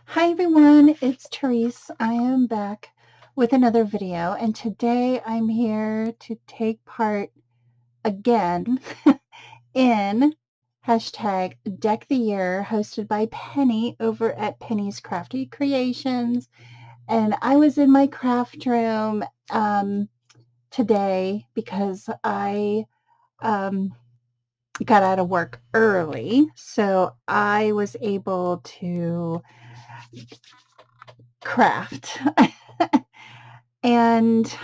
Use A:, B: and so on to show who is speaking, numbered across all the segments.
A: Hi everyone, it's Tereese. I am back with another video, and today I'm here to take part again in hashtag Deck the Year, hosted by Penny over at Penny's Crafty Creations. And I was in my craft room today because I um, got out of work early, so I was able to craft. And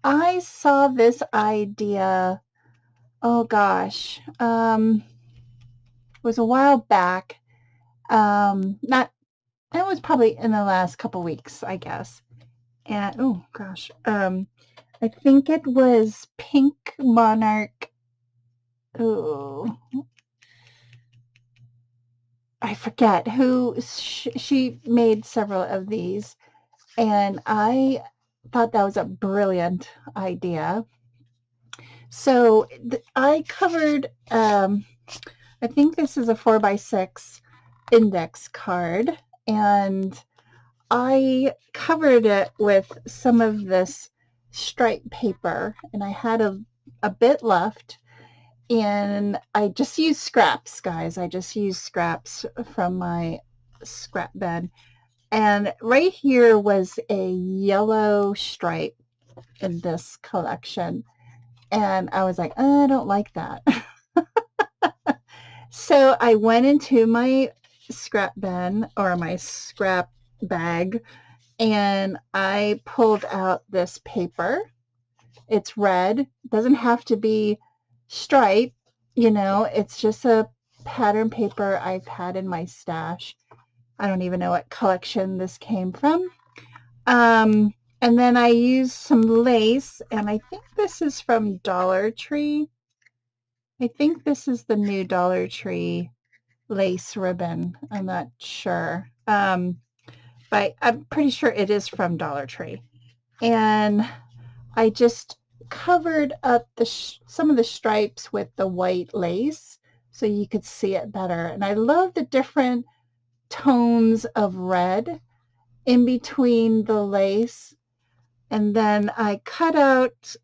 A: I saw this idea, oh gosh, it was a while back. Not, it was probably in the last couple weeks, I guess. And oh gosh, I think it was Pink Monarch. Oh, I forget who she made several of these, and I thought that was a brilliant idea. So I covered, I think this is a 4x6 index card, and I covered it with some of this stripe paper, and I had a bit left, and I just used scraps, guys. I just used scraps from my scrap bin. And right here was a yellow stripe in this collection. And I was like, I don't like that. So I went into my scrap bin or my scrap bag, and I pulled out this paper. It's red. It doesn't have to be striped, it's just a pattern paper I've had in my stash. I don't even know what collection this came from. And then I used some lace, and I think this is from Dollar Tree. I think this is the new Dollar Tree lace ribbon. I'm not sure. But I'm pretty sure it is from Dollar Tree. And I just covered up some of the stripes with the white lace so you could see it better. And I love the different tones of red in between the lace. And then I cut out,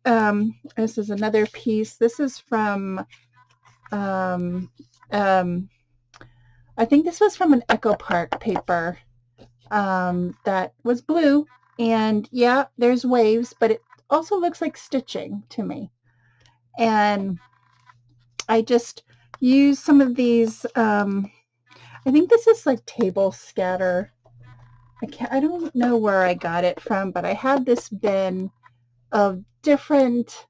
A: this is another piece. This is from, I think this was from an Echo Park paper that was blue. And yeah, there's waves, but it also looks like stitching to me. And I just used some of these, I think this is like table scatter. I don't know where I got it from, but I had this bin of different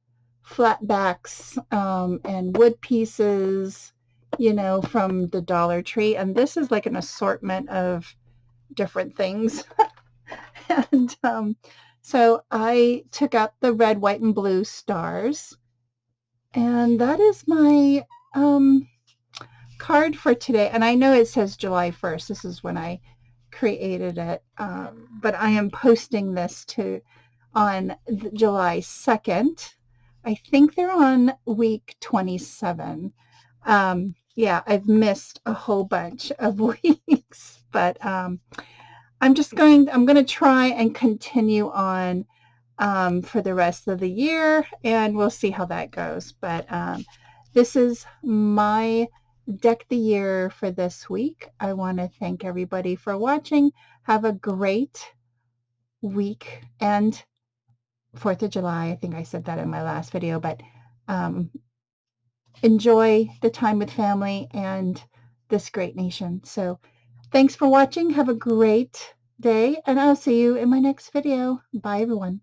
A: flatbacks and wood pieces, from the Dollar Tree. And this is like an assortment of different things. And so I took out the red, white, and blue stars. And that is my card for today. And I know it says July 1st. This is when I created it. But I am posting this on July 2nd. I think they're on week 27. Yeah, I've missed a whole bunch of weeks, but I'm going to try and continue on for the rest of the year, and we'll see how that goes. But this is my Deck the Year for this week. I want to thank everybody for watching. Have a great week and 4th of July. I think I said that in my last video, but enjoy the time with family and this great nation. So thanks for watching. Have a great day, and I'll see you in my next video. Bye, everyone.